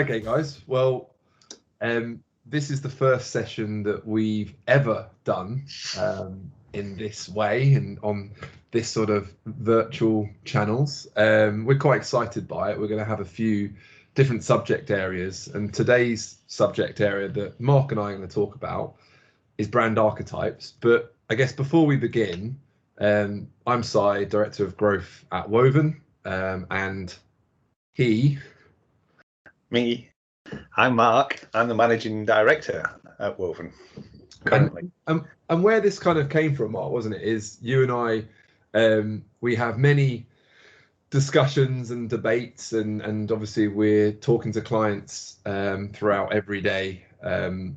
Okay, guys. Well, this is the first session that we've ever done in this way and on this sort of virtual channels. We're quite excited by it. We're going to have a few different subject areas, and today's subject area that Mark and I are going to talk about is brand archetypes. But I guess before we begin, I'm Ceri, Director of Growth at Woven, and Me. I'm Mark. I'm the Managing Director at Woven currently. And where this kind of came from, Mark, wasn't it, is you and I, we have many discussions and debates, and obviously we're talking to clients throughout every day, and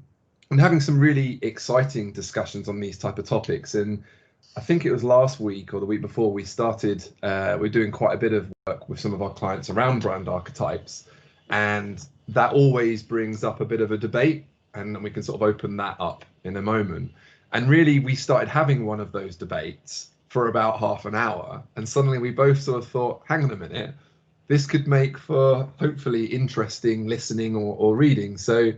having some really exciting discussions on these type of topics. And I think it was last week or the week before we started, we're doing quite a bit of work with some of our clients around brand archetypes, and that always brings up a bit of a debate, and we can sort of open that up in a moment. And really, we started having one of those debates for about half an hour, and suddenly we both sort of thought, hang on a minute, this could make for hopefully interesting listening or reading. So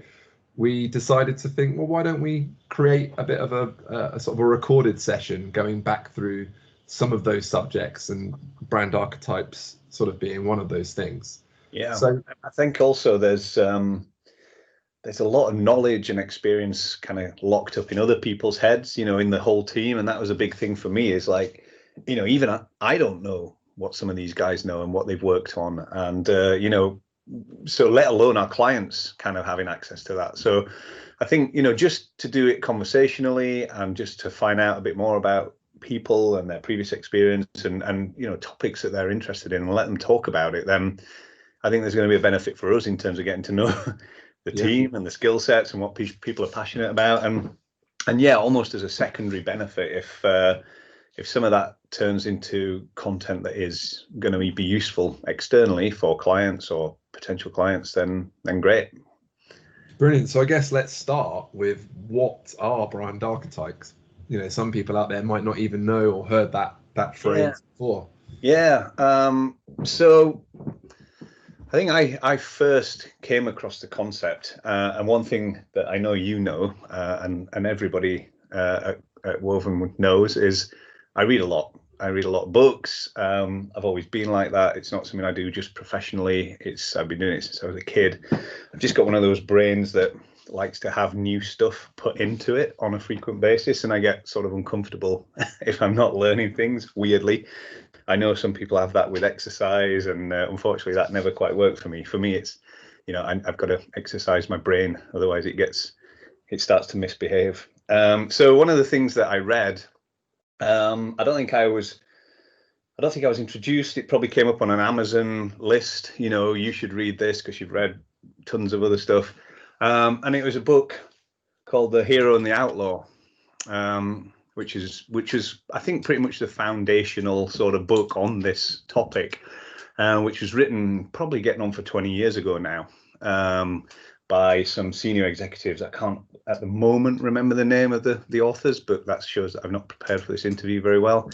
we decided to think, well, why don't we create a bit of a sort of a recorded session going back through some of those subjects, and brand archetypes sort of being one of those things. Yeah, so I think also there's a lot of knowledge and experience kind of locked up in other people's heads, you know, in the whole team. And that was a big thing for me, is like, you know, even I don't know what some of these guys know and what they've worked on. And, you know, so let alone our clients kind of having access to that. So I think, you know, just to do it conversationally and just to find out a bit more about people and their previous experience and you know, topics that they're interested in, and let them talk about it, then I think there's going to be a benefit for us in terms of getting to know the team and the skill sets and what people are passionate about. And yeah, almost as a secondary benefit, if some of that turns into content that is going to be useful externally for clients or potential clients, then great. Brilliant. So I guess let's start with, what are brand archetypes? You know, some people out there might not even know or heard that phrase before. Yeah. So I think I first came across the concept, and one thing that I know you know, and everybody at Woven knows, is I read a lot. I read a lot of books. I've always been like that. It's not something I do just professionally. I've been doing it since I was a kid. I've just got one of those brains that likes to have new stuff put into it on a frequent basis, and I get sort of uncomfortable if I'm not learning things, weirdly. I know some people have that with exercise, and unfortunately that never quite worked for me. For me, it's, you know, I've got to exercise my brain, otherwise it starts to misbehave. So one of the things that I read, I don't think I was introduced. It probably came up on an Amazon list. You know, you should read this because you've read tons of other stuff. And it was a book called The Hero and the Outlaw, which is I think pretty much the foundational sort of book on this topic, which was written probably getting on for 20 years ago now, by some senior executives. I can't at the moment remember the name of the authors, but that shows that I've not prepared for this interview very well.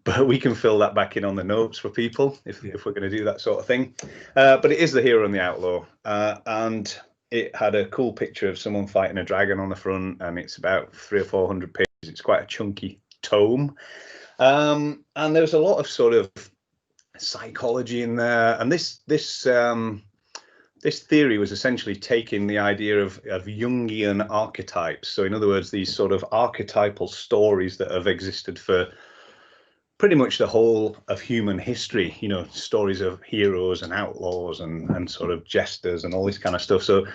But we can fill that back in on the notes for people if we're going to do that sort of thing. But it is The Hero and the Outlaw, and it had a cool picture of someone fighting a dragon on the front, and it's about 300 or 400 pages. It's quite a chunky tome, and there was a lot of sort of psychology in there. And this theory was essentially taking the idea of Jungian archetypes. So in other words, these sort of archetypal stories that have existed for pretty much the whole of human history, you know, stories of heroes and outlaws and sort of jesters and all this kind of stuff. So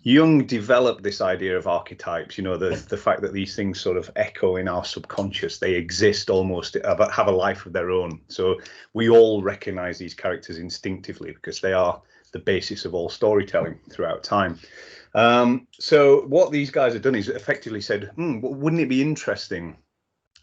Jung developed this idea of archetypes, you know, the fact that these things sort of echo in our subconscious. They exist almost, have a life of their own. So we all recognize these characters instinctively because they are the basis of all storytelling throughout time. So what these guys have done is effectively said, wouldn't it be interesting,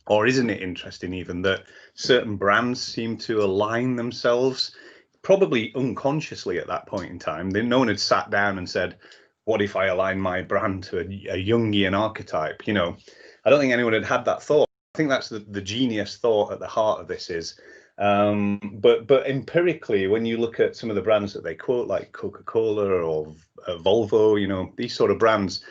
or isn't it interesting even, that certain brands seem to align themselves, probably unconsciously at that point in time? No one had sat down and said, what if I align my brand to a Jungian archetype? You know, I don't think anyone had that thought. I think that's the genius thought at the heart of this, is But empirically, when you look at some of the brands that they quote, like Coca-Cola or Volvo, you know, these sort of brands,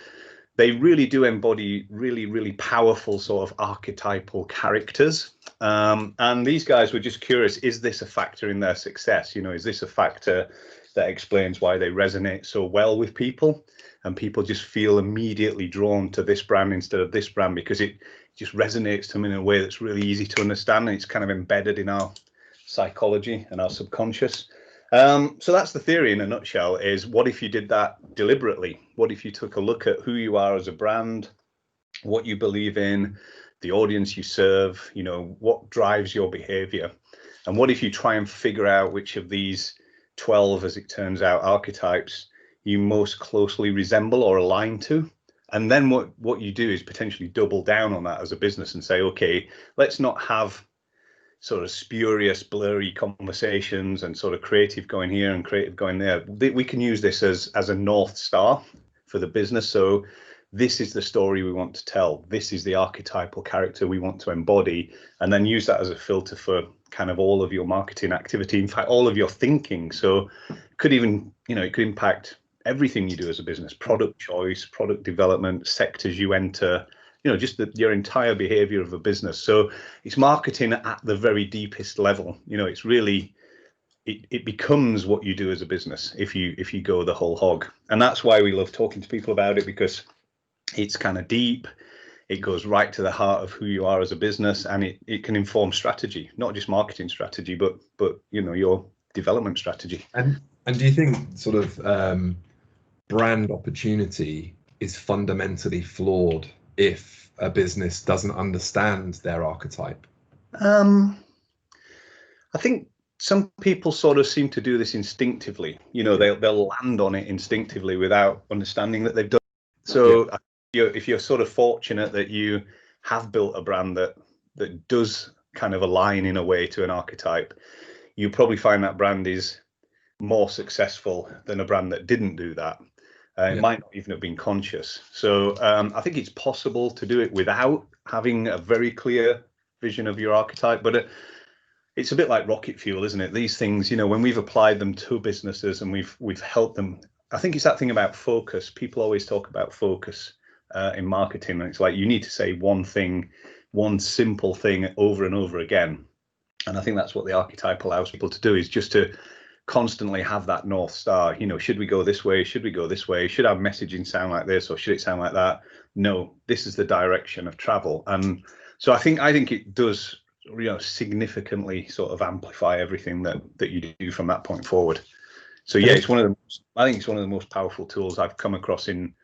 they really do embody really, really powerful sort of archetypal characters. And these guys were just curious, is this a factor in their success? You know, is this a factor that explains why they resonate so well with people? And people just feel immediately drawn to this brand instead of this brand because it just resonates to them in a way that's really easy to understand. And it's kind of embedded in our psychology and our subconscious. So that's the theory in a nutshell, is what if you did that deliberately? What if you took a look at who you are as a brand, what you believe in, the audience you serve, you know, what drives your behavior? And what if you try and figure out which of these 12, as it turns out, archetypes you most closely resemble or align to? And then what you do is potentially double down on that as a business and say, okay, let's not have sort of spurious, blurry conversations and sort of creative going here and creative going there. We can use this as a North Star for the business. So this is the story we want to tell. This is the archetypal character we want to embody, and then use that as a filter for kind of all of your marketing activity. In fact, all of your thinking. So it could even, you know, it could impact everything you do as a business: product choice, product development, sectors you enter, you know, just your entire behavior of a business. So it's marketing at the very deepest level. You know, it's really, it becomes what you do as a business if you go the whole hog. And that's why we love talking to people about it, because it's kind of deep. It goes right to the heart of who you are as a business, and it can inform strategy, not just marketing strategy, but you know, your development strategy. And do you think sort of brand opportunity is fundamentally flawed if a business doesn't understand their archetype? I think some people sort of seem to do this instinctively. You know, they'll land on it instinctively without understanding that they've done it. So if you're sort of fortunate that you have built a brand that does kind of align in a way to an archetype, you probably find that brand is more successful than a brand that didn't do that. It might not even have been conscious. So I think it's possible to do it without having a very clear vision of your archetype, but it's a bit like rocket fuel, isn't it? These things, you know, when we've applied them to businesses and we've helped them, I think it's that thing about focus. People always talk about focus in marketing, and it's like you need to say one thing, one simple thing over and over again. And I think that's what the archetype allows people to do, is just to constantly have that North Star. You know, should we go this way? Should we go this way? Should our messaging sound like this, or should it sound like that? No, this is the direction of travel. And so I think it does, you know, significantly sort of amplify everything that you do from that point forward. So yeah, it's I think it's one of the most powerful tools I've come across in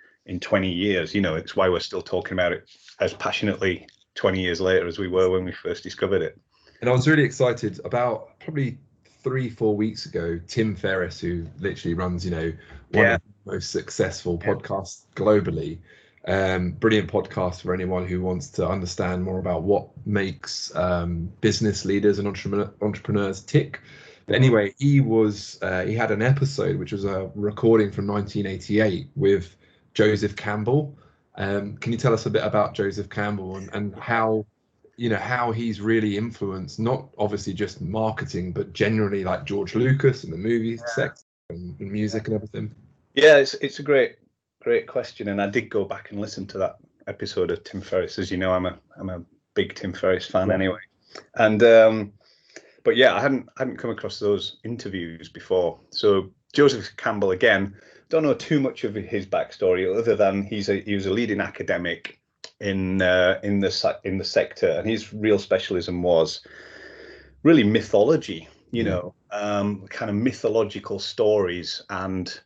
20 years. You know, it's why we're still talking about it as passionately 20 years later as we were when we first discovered it. And I was really excited about probably 3-4 weeks ago, Tim Ferriss, who literally runs, you know, one of the most successful podcasts globally. Brilliant podcast for anyone who wants to understand more about what makes business leaders and entrepreneurs tick. But anyway, he had an episode which was a recording from 1988 with Joseph Campbell. Can you tell us a bit about Joseph Campbell and how, you know, how he's really influenced not obviously just marketing, but generally like George Lucas and the movie sector and music and everything? Yeah, it's a great question, and I did go back and listen to that episode of Tim Ferriss. As you know, I'm a big Tim Ferriss fan anyway, and but yeah, I hadn't come across those interviews before. So Joseph Campbell, again, don't know too much of his backstory other than he was a leading academic in the sector, and his real specialism was really mythology. You know, kind of mythological stories, and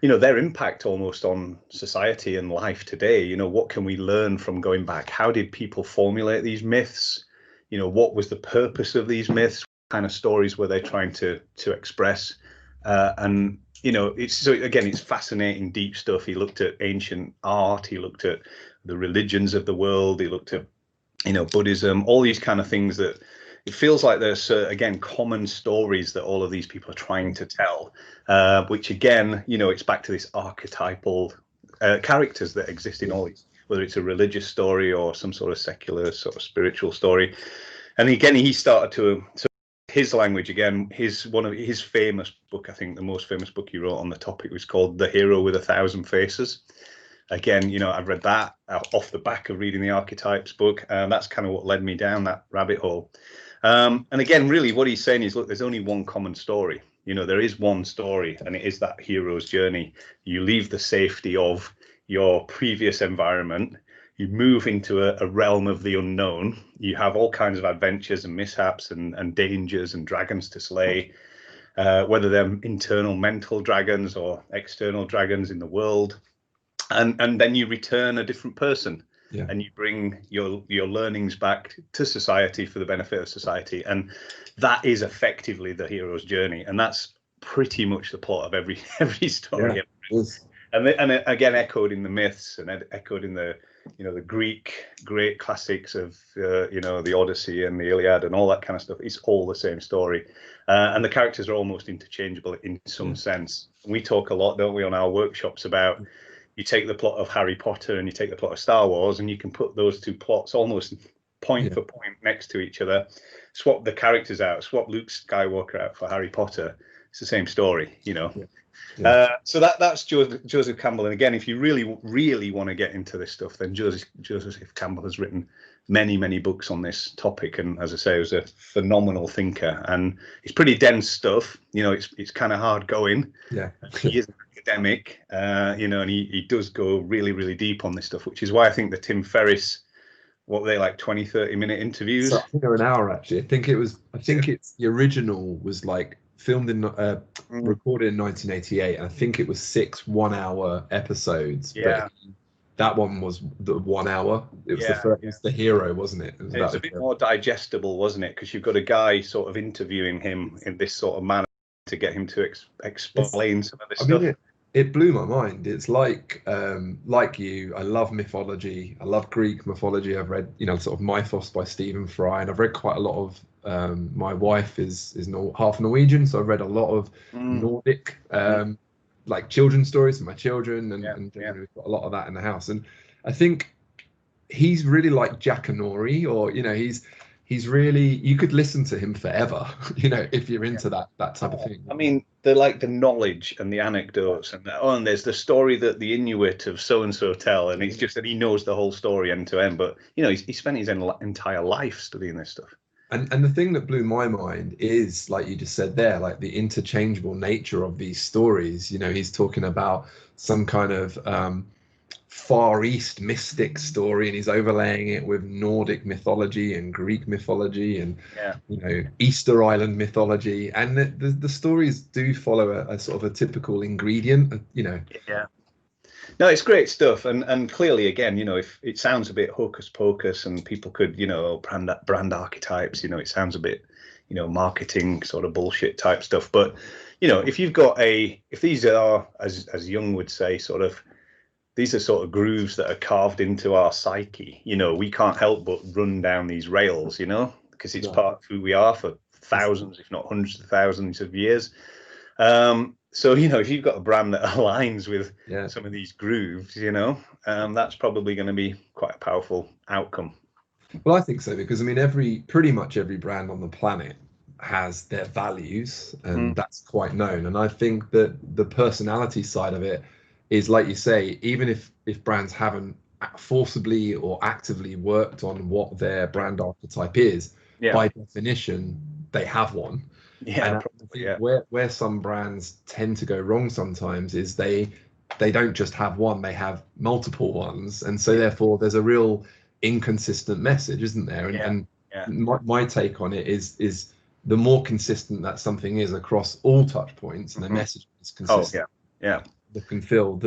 you know, their impact almost on society and life today. You know, what can we learn from going back? How did people formulate these myths? You know, what was the purpose of these myths? What kind of stories were they trying to express? And you know, it's fascinating, deep stuff. He looked at ancient art. He looked at the religions of the world. He looked at, you know, Buddhism, all these kind of things that it feels like there's again common stories that all of these people are trying to tell, which again, you know, it's back to this archetypal characters that exist in all these, whether it's a religious story or some sort of secular sort of spiritual story. And again, he started to his language again. One of his famous book, I think the most famous book he wrote on the topic, was called The Hero with a Thousand Faces. Again, I've read that off the back of reading the Archetypes book, and that's kind of what led me down that rabbit hole. And again, really what he's saying is, look, there's only one common story. There is one story, and it is that hero's journey. You leave the safety of your previous environment, you move into a realm of the unknown. You have all kinds of adventures and mishaps and dangers and dragons to slay, whether they're internal mental dragons or external dragons in the world. And then you return a different person, and you bring your learnings back to society for the benefit of society. And that is effectively the hero's journey. And that's pretty much the plot of every story. Yeah. And again, echoed in the myths and echoed in the the Greek great classics of the Odyssey and the Iliad and all that kind of stuff. It's all the same story, and the characters are almost interchangeable in some sense. We talk a lot, don't we, on our workshops about, you take the plot of Harry Potter and you take the plot of Star Wars, and you can put those two plots almost point for point next to each other, swap the characters out, swap Luke Skywalker out for Harry Potter. It's the same story, So that's Joseph Campbell. And again, if you really want to get into this stuff, then Joseph Campbell has written many books on this topic, and as I say, he was a phenomenal thinker, and it's pretty dense stuff. It's kind of hard going. He is an academic, and he does go really deep on this stuff, which is why I think the Tim Ferriss, what were they, like 20-30 minute interviews? So I think they're an hour actually. I think it's the original was like filmed in recorded in 1988, and I think it was 6 1-hour episodes. But that one was the 1 hour. It was the first. It was the hero, wasn't it? It was a bit more digestible, wasn't it? Because you've got a guy sort of interviewing him in this sort of manner to get him to explain some of this stuff. Mean, it blew my mind. It's like you, I love mythology. I love Greek mythology. I've read, sort of Mythos by Stephen Fry, and I've read quite a lot of. My wife is half Norwegian, so I've read a lot of Nordic, like children's stories for my children, and we've got a lot of that in the house. And I think he's really like Jack Anori, or he's really, you could listen to him forever, if you're into that type of thing. I mean, they're like the knowledge and the anecdotes, and there's the story that the Inuit of so and so tell, and it's just that he knows the whole story end to end. But he spent his entire life studying this stuff. And the thing that blew my mind is, like you just said there, like the interchangeable nature of these stories. He's talking about some kind of Far East mystic story, and he's overlaying it with Nordic mythology and Greek mythology and Easter Island mythology, and the stories do follow a sort of a typical ingredient. No, it's great stuff, and clearly, again, if it sounds a bit hocus pocus, and people could, brand archetypes, it sounds a bit, marketing sort of bullshit type stuff. But, if you've got if these are, as Jung would say, these are sort of grooves that are carved into our psyche, we can't help but run down these rails, because it's part of who we are for thousands, if not hundreds of thousands of years. So, if you've got a brand that aligns with some of these grooves, that's probably going to be quite a powerful outcome. Well, I think so, because pretty much every brand on the planet has their values, and that's quite known. And I think that the personality side of it is, like you say, even if brands haven't forcibly or actively worked on what their brand archetype is, by definition, they have one. Where some brands tend to go wrong sometimes is they don't just have one, they have multiple ones, and so therefore there's a real inconsistent message, isn't there? And my take on it is the more consistent that something is across all touch points, and the message is consistent. Look and feel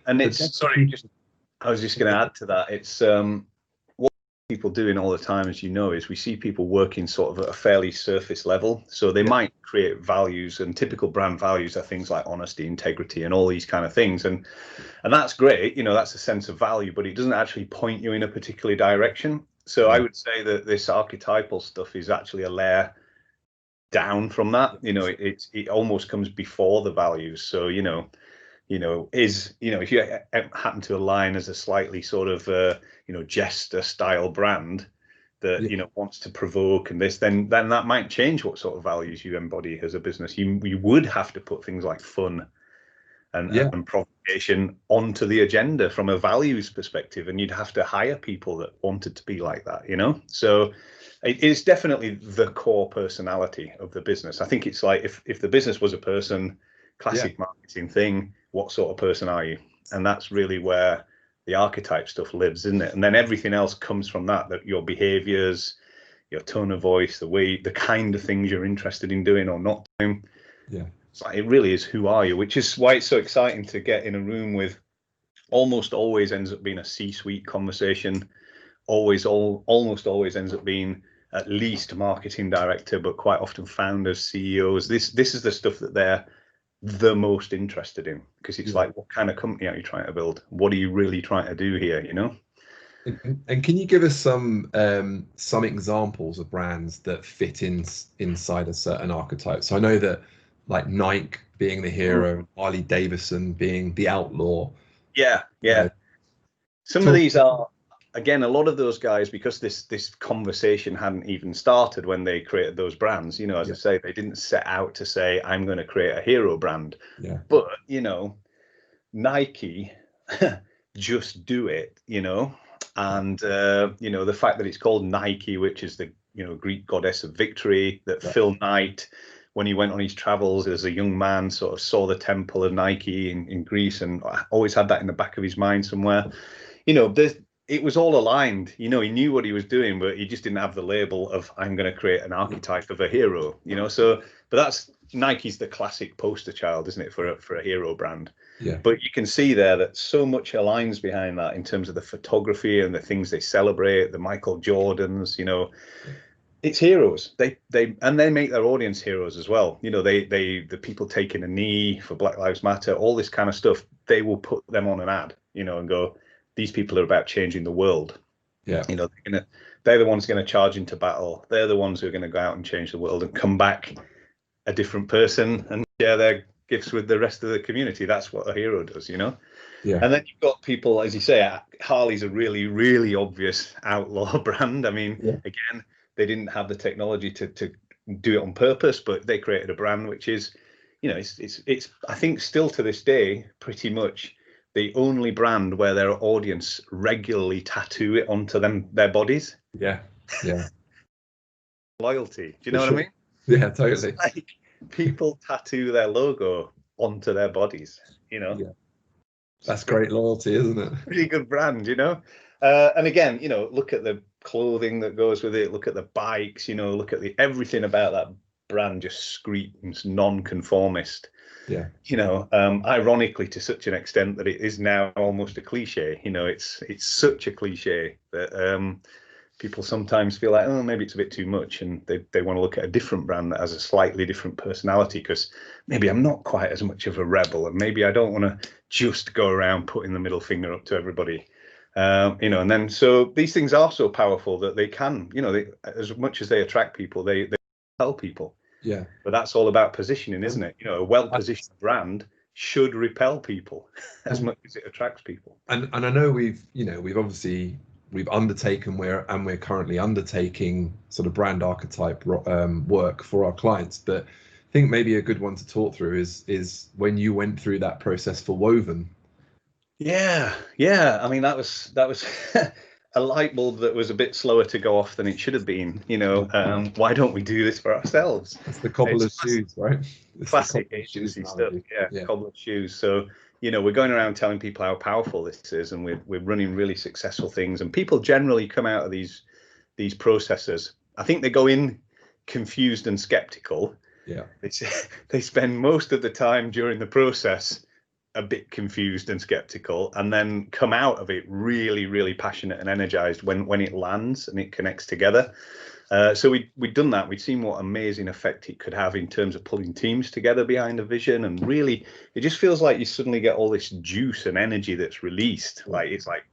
I was just going to add to that. It's what people doing all the time, as is we see people working sort of at a fairly surface level. So they might create values, and typical brand values are things like honesty, integrity, and all these kind of things. And that's great. That's a sense of value, but it doesn't actually point you in a particular direction. So I would say that this archetypal stuff is actually a layer down from that. It almost comes before the values. So if you happen to align as a slightly sort of jester style brand, that wants to provoke and this, then that might change what sort of values you embody as a business. You would have to put things like fun and provocation onto the agenda from a values perspective, and you'd have to hire people that wanted to be like that, so it is definitely the core personality of the business. I think it's like if the business was a person, classic marketing thing, what sort of person are you? And that's really where the archetype stuff lives, isn't it? And then everything else comes from that your behaviors, your tone of voice, the kind of things you're interested in doing or not doing. Yeah. It's like, it really is who are you, which is why it's so exciting to get in a room with almost always ends up being a C-suite conversation. Almost always ends up being at least marketing director, but quite often founders, CEOs. This is the stuff that they're the most interested in, because it's like, what kind of company are you trying to build? What are you really trying to do here, And can you give us some examples of brands that fit inside a certain archetype? So I know that like Nike being the hero, Harley Davidson being the outlaw. Yeah. Some of these are, again, a lot of those guys, because this conversation hadn't even started when they created those brands, as I say, they didn't set out to say, I'm going to create a hero brand. Yeah. But, Nike, just do it, and, the fact that it's called Nike, which is the, Greek goddess of victory, that Phil Knight, when he went on his travels as a young man, sort of saw the temple of Nike in Greece, and always had that in the back of his mind somewhere. It was all aligned. He knew what he was doing, but he just didn't have the label of, I'm going to create an archetype of a hero, So, but that's Nike's the classic poster child, isn't it, for a hero brand? Yeah. But you can see there that so much aligns behind that in terms of the photography and the things they celebrate, the Michael Jordans, It's heroes. They make their audience heroes as well. The people taking a knee for Black Lives Matter, all this kind of stuff, they will put them on an ad, and go, these people are about changing the world. Yeah. They're the ones going to charge into battle. They're the ones who are going to go out and change the world and come back a different person and share their gifts with the rest of the community. That's what a hero does, Yeah. And then you've got people, as you say, Harley's a really, really obvious outlaw brand. I mean, again, they didn't have the technology to do it on purpose, but they created a brand which is, it's I think still to this day pretty much the only brand where their audience regularly tattoo it onto their bodies. Yeah. Loyalty. Do you know what I mean? Yeah, totally. It's like people tattoo their logo onto their bodies. Yeah. That's great loyalty, isn't it? Pretty good brand, And again, look at the clothing that goes with it. Look at the bikes. Look at everything about that brand just screams non-conformist. Yeah. Ironically, to such an extent that it is now almost a cliche. It's such a cliche that people sometimes feel like, oh, maybe it's a bit too much, and they want to look at a different brand that has a slightly different personality, because maybe I'm not quite as much of a rebel, and maybe I don't want to just go around putting the middle finger up to everybody. And then so these things are so powerful that they can, as much as they attract people, they repel people. Yeah. But that's all about positioning, isn't it? A well-positioned brand should repel people as much as it attracts people. And I know we've undertaken we're currently undertaking sort of brand archetype work for our clients, but I think maybe a good one to talk through is when you went through that process for Woven. Yeah. I mean, that was a light bulb that was a bit slower to go off than it should have been. Why don't we do this for ourselves? It's the cobbler's shoes, right? Classic agency stuff. Yeah, cobbler's shoes. So we're going around telling people how powerful this is, and we're running really successful things. And people generally come out of these processes. I think they go in confused and skeptical. Yeah. They spend most of the time during the process a bit confused and skeptical, and then come out of it really, really passionate and energized when it lands and it connects together. So we'd done that. We'd seen what amazing effect it could have in terms of pulling teams together behind a vision, and really it just feels like you suddenly get all this juice and energy that's released. Like it's like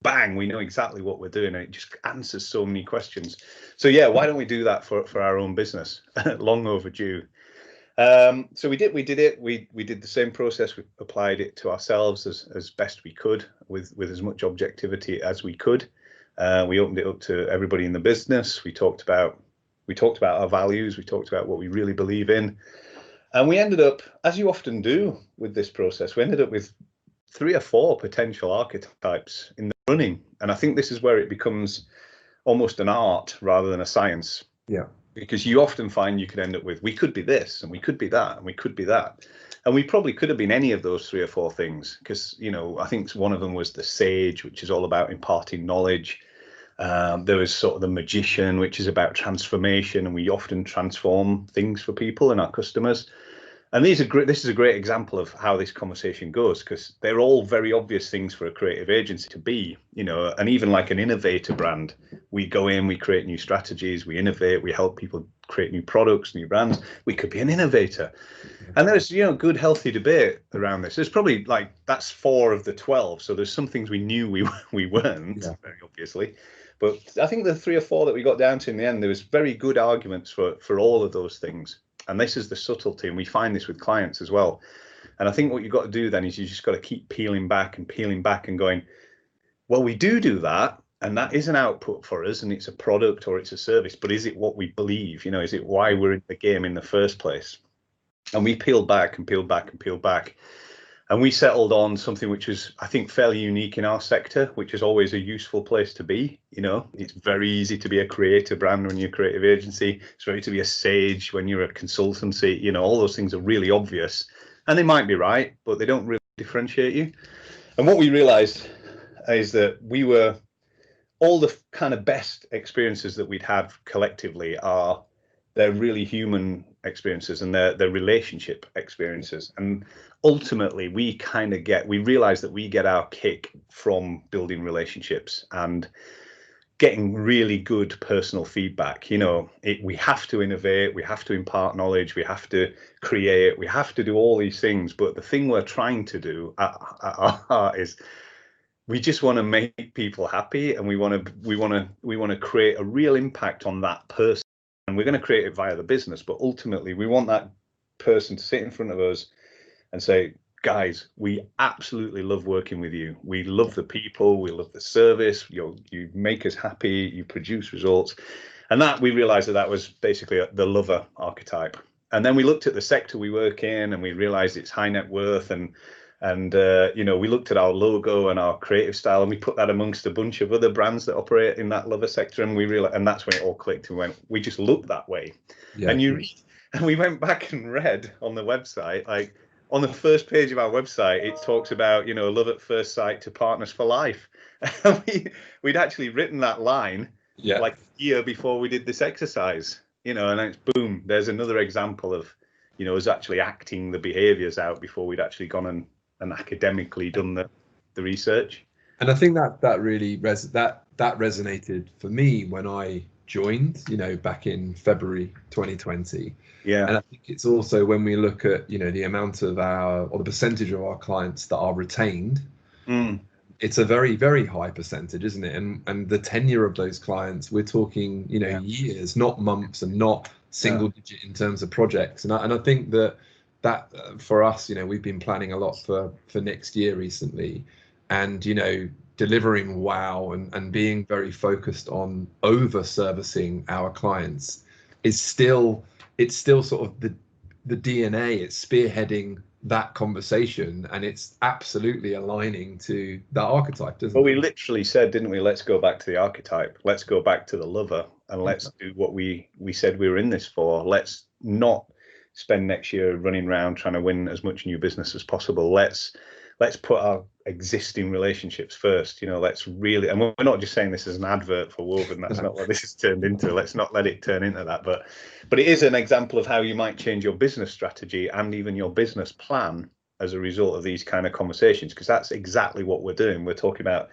bang, we know exactly what we're doing, and it just answers so many questions. So yeah, why don't we do that for our own business? Long overdue. So we did it. We did the same process. We applied it to ourselves as best we could, with as much objectivity as we could. We opened it up to everybody in the business. We talked about our values. We talked about what we really believe in. And we ended up, as you often do with this process, we ended up with 3 or 4 potential archetypes in the running. And I think this is where it becomes almost an art rather than a science. Yeah. Because you often find you could end up with, we could be this, and we could be that, and we could be that. And we probably could have been any of those 3 or 4 things, because, you know, I think one of them was the sage, which is all about imparting knowledge. There was sort of the magician, which is about transformation, and we often transform things for people and our customers. And this is a great example of how this conversation goes, because they're all very obvious things for a creative agency to be, you know, and even like an innovator brand, we go in, we create new strategies, we innovate, we help people create new products, new brands. We could be an innovator. And there's, you know, good, healthy debate around this. There's probably like, that's 4 of the 12. So there's some things we knew we weren't, very obviously. But I think the 3 or 4 that we got down to in the end, there was very good arguments for all of those things. And this is the subtlety, and we find this with clients as well. And I think what you've got to do then is you just got to keep peeling back and going, well, we do that, and that is an output for us, and it's a product or it's a service, but is it what we believe? You know, is it why we're in the game in the first place? And we peeled back and peeled back and peeled back. And we settled on something which was, I think, fairly unique in our sector, which is always a useful place to be. You know, it's very easy to be a creative brand when you're a creative agency. It's very to be a sage when you're a consultancy. You know, all those things are really obvious, and they might be right, but they don't really differentiate you. And what we realized is that all the kind of best experiences that we'd had collectively they're really human experiences, and they're relationship experiences. And ultimately we realize that we get our kick from building relationships and getting really good personal feedback. You know, we have to innovate, we have to impart knowledge, we have to create, we have to do all these things. But the thing we're trying to do at our heart is we just want to make people happy, and we want to create a real impact on that person. And we're going to create it via the business, but ultimately we want that person to sit in front of us and say, guys, we absolutely love working with you. We love the people, we love the service, you make us happy, you produce results. And that, we realized that was basically the lover archetype. And then we looked at the sector we work in, and we realized it's high net worth, and you know, we looked at our logo and our creative style, and we put that amongst a bunch of other brands that operate in that lover sector, and we realized, and that's when it all clicked. And we just look that way. And we went back and read on the website, like on the first page of our website, it talks about, you know, love at first sight to partners for life. We'd actually written that line like a year before we did this exercise, you know, and then it's boom, there's another example of, you know, us actually acting the behaviors out before we'd actually gone and academically done the research. And I think that really resonated for me when I joined, you know, back in February 2020. And I think it's also when we look at, you know, the amount of the percentage of our clients that are retained, it's a very, very high percentage, isn't it? And the tenure of those clients, we're talking, you know, years, not months, and not single digit in terms of projects. And I think that for us, you know, we've been planning a lot for next year recently, and, you know, delivering wow and being very focused on over servicing our clients is still sort of the DNA. It's spearheading that conversation, and it's absolutely aligning to that archetype, doesn't it? Well, we literally said, didn't we, let's go back to the archetype, let's go back to the lover, and let's do what we said we were in this for. Let's not spend next year running around trying to win as much new business as possible. Let's put our existing relationships first. You know, let's really, and we're not just saying this as an advert for Woven. That's not what this has turned into. Let's not let it turn into that. But it is an example of how you might change your business strategy and even your business plan as a result of these kind of conversations, because that's exactly what we're doing. We're talking about,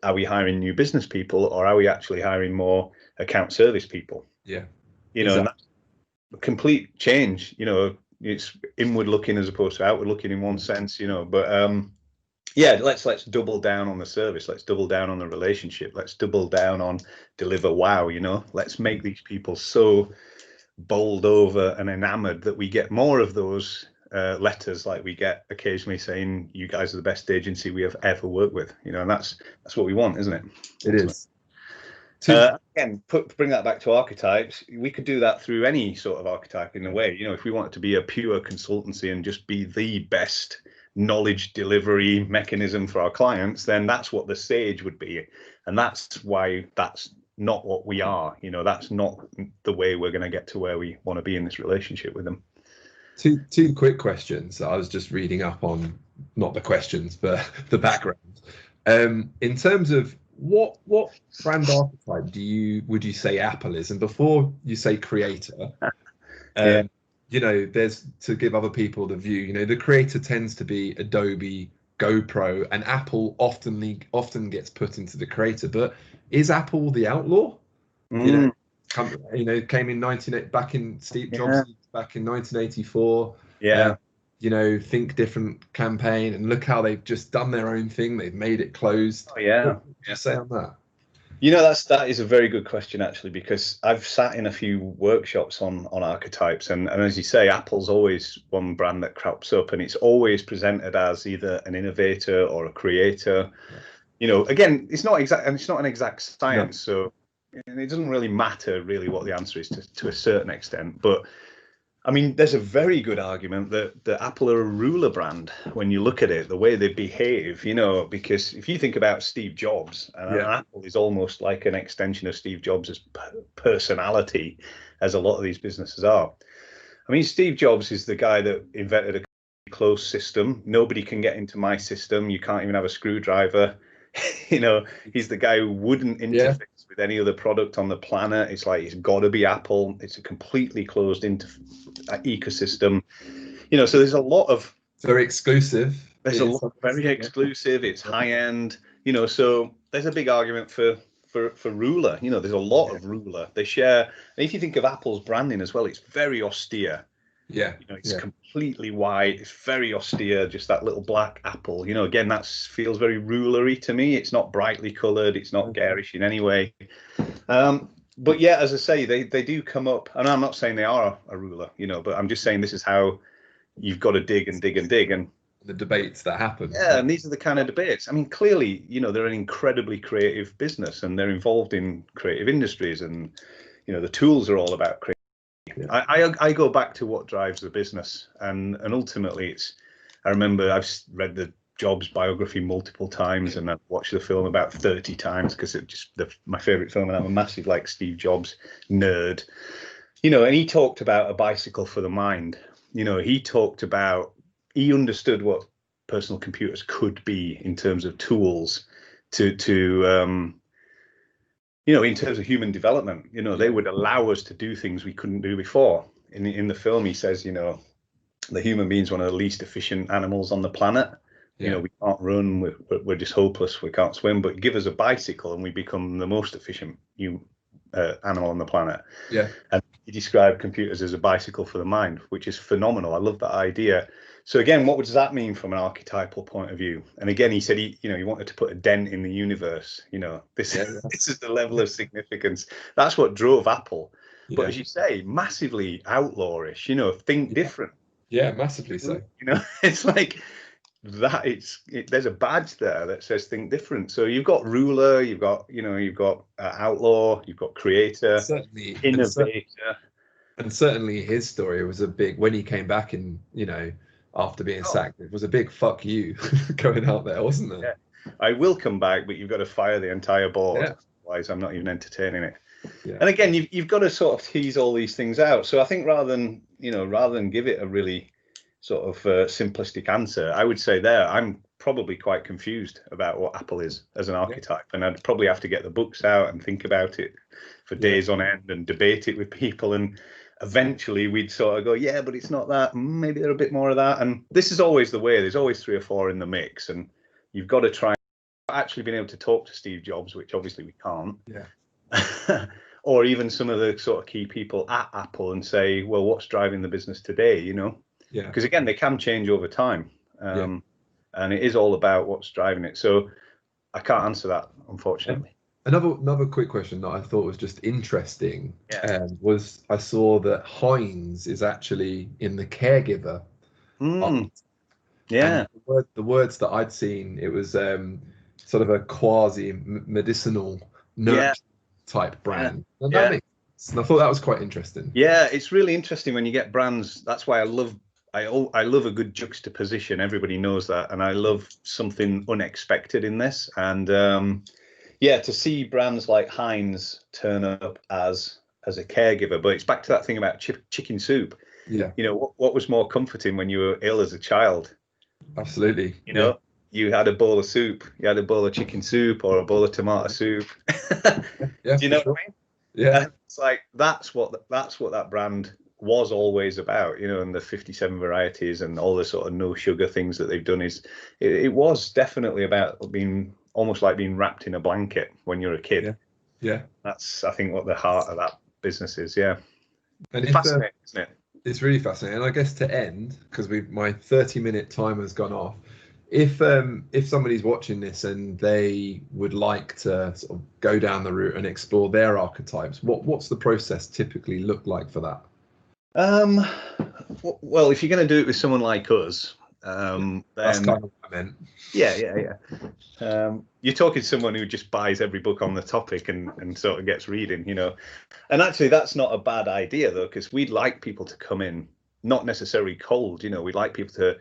are we hiring new business people, or are we actually hiring more account service people? Yeah. You know, exactly. And that's a complete change. You know, it's inward looking as opposed to outward looking in one sense, you know. But yeah, let's double down on the service. Let's double down on the relationship. Let's double down on deliver wow, you know. Let's make these people so bowled over and enamored that we get more of those letters like we get occasionally saying, you guys are the best agency we have ever worked with, you know. And that's what we want, isn't it? It is. Again, bring that back to archetypes. We could do that through any sort of archetype in a way. You know, if we want it to be a pure consultancy and just be the best knowledge delivery mechanism for our clients, then that's what the sage would be. And that's why that's not what we are. You know, that's not the way we're going to get to where we want to be in this relationship with them. Two quick questions. I was just reading up on, not the questions, but the background. In terms of what brand archetype would you say Apple is? And before you say creator, you know, there's, to give other people the view, you know, the creator tends to be Adobe, GoPro, and Apple often gets put into the creator. But is Apple the outlaw? You know, came in back in Steve Jobs back in 1984. You know, think different campaign, and look how they've just done their own thing. They've made it closed. What would you say on that? You know, that is a very good question, actually, because I've sat in a few workshops on archetypes, and as you say, Apple's always one brand that crops up, and it's always presented as either an innovator or a creator. You know, again, it's not an exact science, so it doesn't really matter what the answer is to a certain extent. But I mean, there's a very good argument that Apple are a ruler brand when you look at it, the way they behave, you know, because if you think about Steve Jobs, and Apple is almost like an extension of Steve Jobs' personality, as a lot of these businesses are. I mean, Steve Jobs is the guy that invented a closed system. Nobody can get into my system. You can't even have a screwdriver. You know, he's the guy who wouldn't interface with any other product on the planet. It's like, it's got to be Apple. It's a completely closed ecosystem. You know, so there's a lot of very exclusive. There's a lot of very exclusive. It's high end. You know, so there's a big argument for ruler. You know, there's a lot of ruler. They share. And if you think of Apple's branding as well, it's very austere. You know, it's completely white. It's very austere. Just that little black apple. You know, again, that feels very rulery to me. It's not brightly coloured. It's not garish in any way. But yeah, as I say, they do come up, and I'm not saying they are a ruler. You know, but I'm just saying this is how you've got to dig and dig and dig, and the debates that happen. And these are the kind of debates. I mean, clearly, you know, they're an incredibly creative business, and they're involved in creative industries, and you know, the tools are all about creativity. I go back to what drives the business, and ultimately I remember I've read the Jobs biography multiple times, and I've watched the film about 30 times because it's just my favorite film, and I'm a massive like Steve Jobs nerd. You know, and he talked about a bicycle for the mind. You know, he understood what personal computers could be in terms of tools to you know, in terms of human development. You know, they would allow us to do things we couldn't do before. In the film, he says, you know, the human being's one of the least efficient animals on the planet. You know, we can't run, we're just hopeless, we can't swim, but give us a bicycle and we become the most efficient animal on the planet. And he described computers as a bicycle for the mind, which is phenomenal. I love that idea. So again, what does that mean from an archetypal point of view? And again, he said he wanted to put a dent in the universe. You know, this is the level of significance. That's what drove Apple. But as you say, massively outlawish. You know, think different. Yeah, massively so. You know, it's like that. There's a badge there that says think different. So you've got ruler, you've got outlaw, you've got creator, certainly innovator, and certainly his story was a big, when he came back in, you know, after being sacked, it was a big fuck you going out there, wasn't it? I will come back, but you've got to fire the entire board. Otherwise, I'm not even entertaining it. And again, you've got to sort of tease all these things out. So I think rather than give it a really sort of simplistic answer, I would say I'm probably quite confused about what Apple is as an archetype, and I'd probably have to get the books out and think about it for days on end and debate it with people, and eventually we'd sort of go, yeah, but it's not that, maybe they're a bit more of that. And this is always the way. There's always 3 or 4 in the mix, and you've got to try actually being able to talk to Steve Jobs, which obviously we can't, or even some of the sort of key people at Apple, and say, well, what's driving the business today, you know? Because again, they can change over time, and it is all about what's driving it. So I can't answer that, unfortunately. Another quick question that I thought was just interesting was I saw that Heinz is actually in the caregiver. And the words that I'd seen, it was sort of a quasi medicinal nurture type brand. And that makes sense. And I thought that was quite interesting. Yeah, it's really interesting when you get brands. That's why I love a good juxtaposition. Everybody knows that, and I love something unexpected in this. And to see brands like Heinz turn up as a caregiver, but it's back to that thing about chicken soup. Yeah. You know, what was more comforting when you were ill as a child? Absolutely. You know, you had a bowl of soup, you had a bowl of chicken soup or a bowl of tomato soup. Yeah. Do you know what I mean? Yeah. It's like that's what that brand was always about, you know, and the 57 varieties and all the sort of no sugar things that they've done it was definitely about being almost like being wrapped in a blanket when you're a kid. Yeah. That's, I think, what the heart of that business is. Yeah. And it's fascinating, isn't it? It's really fascinating. And I guess to end, because my 30-minute timer's gone off, if somebody's watching this and they would like to sort of go down the route and explore their archetypes, what's the process typically look like for that? Well, if you're going to do it with someone like us, then that's kind of what I meant. Yeah. You're talking to someone who just buys every book on the topic and sort of gets reading, you know. And actually, that's not a bad idea, though, because we'd like people to come in not necessarily cold, you know. We'd like people to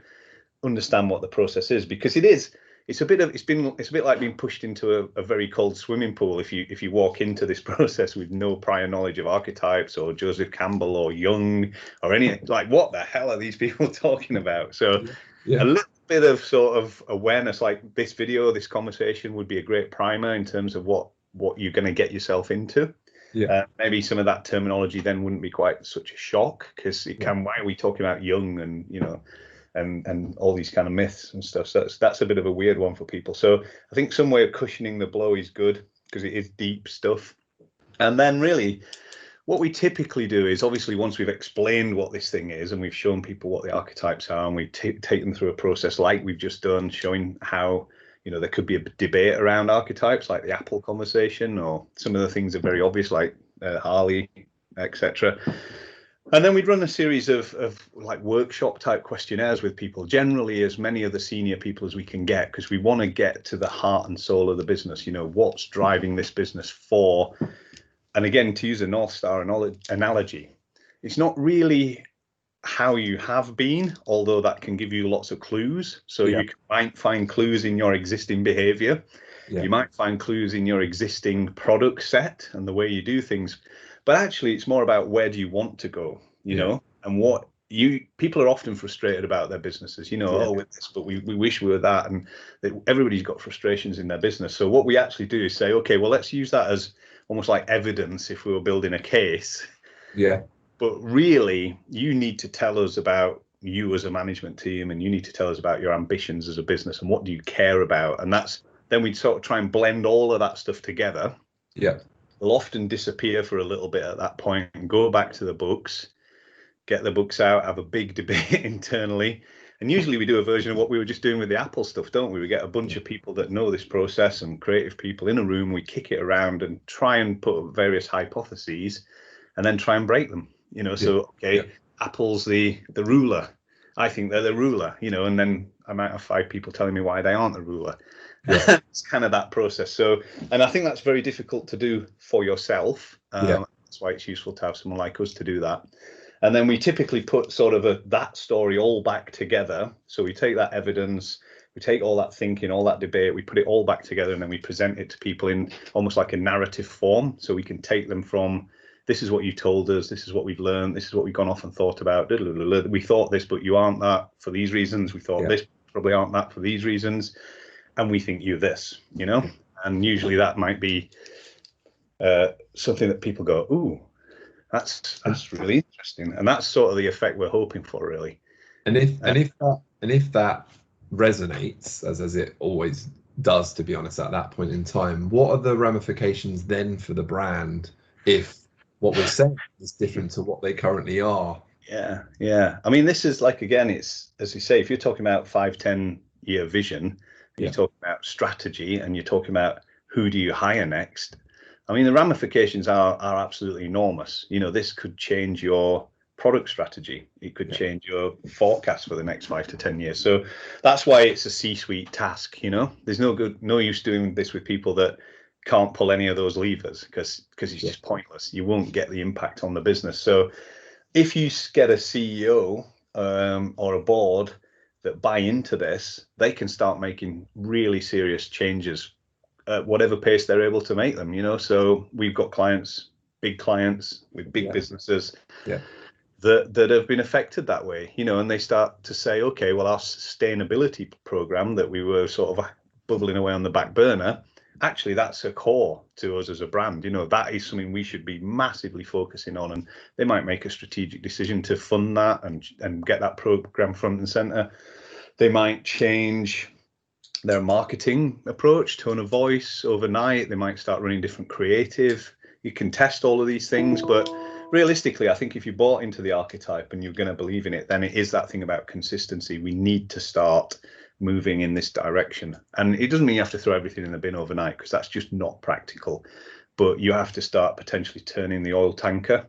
understand what the process is, because it's a bit like being pushed into a very cold swimming pool if you walk into this process with no prior knowledge of archetypes or Joseph Campbell or Jung or anything. Like, what the hell are these people talking about? So a little bit of sort of awareness, like this video, this conversation, would be a great primer in terms of what you're going to get yourself into. Maybe some of that terminology then wouldn't be quite such a shock, because why are we talking about Jung and, you know, and all these kind of myths and stuff. So that's a bit of a weird one for people. So I think some way of cushioning the blow is good, because it is deep stuff. And then really what we typically do is, obviously, once we've explained what this thing is and we've shown people what the archetypes are, and we take them through a process like we've just done, showing how, you know, there could be a debate around archetypes, like the Apple conversation, or some of the things are very obvious, like Harley, etc. And then we'd run a series of like workshop type questionnaires with people, generally as many of the senior people as we can get, because we want to get to the heart and soul of the business. You know, what's driving this business for? And again, to use a North Star analogy, it's not really how you have been, although that can give you lots of clues. So you might find clues in your existing behavior. You might find clues in your existing product set and the way you do things. But actually, it's more about where do you want to go, you know, and what people are often frustrated about their businesses, you know, oh, with this, but we wish we were that. And everybody's got frustrations in their business. So what we actually do is say, OK, well, let's use that as almost like evidence if we were building a case. Yeah. But really, you need to tell us about you as a management team, and you need to tell us about your ambitions as a business and what do you care about. And then we'd sort of try and blend all of that stuff together. Yeah. They'll often disappear for a little bit at that point and go back to the books, get the books out, have a big debate internally. And usually we do a version of what we were just doing with the Apple stuff, don't we? We get a bunch of people that know this process and creative people in a room. We kick it around and try and put up various hypotheses and then try and break them. You know, so, Apple's the ruler. I think they're the ruler, you know, and then I might have 5 people telling me why they aren't the ruler. It's kind of that process. So, and I think that's very difficult to do for yourself. That's why it's useful to have someone like us to do that. And then we typically put sort of that story all back together. So we take that evidence, we take all that thinking, all that debate, we put it all back together, and then we present it to people in almost like a narrative form. So we can take them from, this is what you told us, this is what we've learned, this is what we've gone off and thought about. We thought this, but you aren't that for these reasons. We thought this, probably aren't that for these reasons. And we think you're this, you know, and usually that might be something that people go, ooh, that's really interesting. And that's sort of the effect we're hoping for, really. And if that resonates, as it always does, to be honest, at that point in time, what are the ramifications then for the brand if what we're saying is different to what they currently are? Yeah. I mean, this is like, again, it's, as you say, if you're talking about 5-10 year vision, you're talking about strategy, and you're talking about who do you hire next. I mean, the ramifications are absolutely enormous. You know, this could change your product strategy. It could change your forecast for the next 5 to 10 years. So that's why it's a C-suite task. You know, there's no use doing this with people that can't pull any of those levers because it's just pointless. You won't get the impact on the business. So if you get a CEO or a board that buy into this, they can start making really serious changes at whatever pace they're able to make them, So we've got clients, big clients with big businesses that have been affected that way, and they start to say, okay, well, our sustainability program that we were sort of bubbling away on the back burner, actually that's a core to us as a brand. That is something we should be massively focusing on, and they might make a strategic decision to fund that and get that program front and center. They might change their marketing approach, tone of voice overnight. They might start running different creative. You can test all of these things, but realistically, I think if you bought into the archetype and you're going to believe in it, then it is that thing about consistency. We need to start moving in this direction. And it doesn't mean you have to throw everything in the bin overnight, because that's just not practical. But you have to start potentially turning the oil tanker.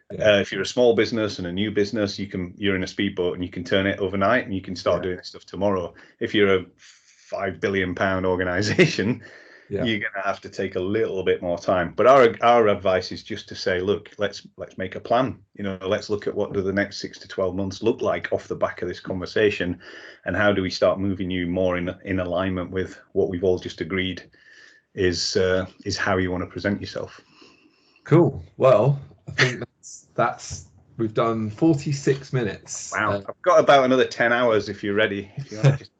If you're a small business and a new business, you're in a speedboat and you can turn it overnight and you can start doing this stuff tomorrow. If you're a £5 billion organization, you're going to have to take a little bit more time. But our advice is just to say, look, let's make a plan. Let's look at what do the next 6 to 12 months look like off the back of this conversation, and how do we start moving you more in alignment with what we've all just agreed is how you want to present yourself. Cool. Well, I think that's we've done 46 minutes. Wow. I've got about another 10 hours if you're ready. If you want to just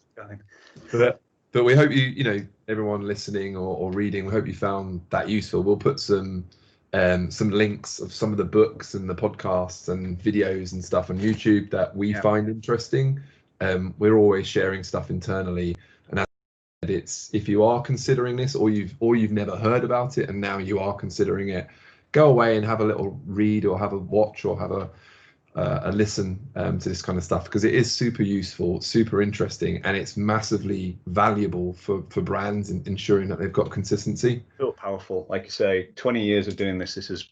go. But we hope everyone listening or reading, we hope you found that useful. We'll put some links of some of the books and the podcasts and videos and stuff on YouTube that we find interesting. We're always sharing stuff internally, and if you are considering this, or you've never heard about it and now you are considering it, go away and have a little read or have a watch or have a listen to this kind of stuff, because it is super useful, super interesting, and it's massively valuable for brands in ensuring that they've got consistency. So powerful. Like you say, 20 years of doing this is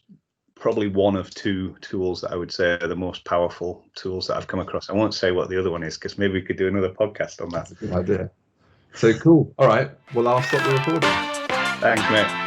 probably one of two tools that I would say are the most powerful tools that I've come across. I won't say what the other one is, because maybe we could do another podcast on that. That's a good idea. So cool. All right. Well, I'll stop the recording. Thanks, mate.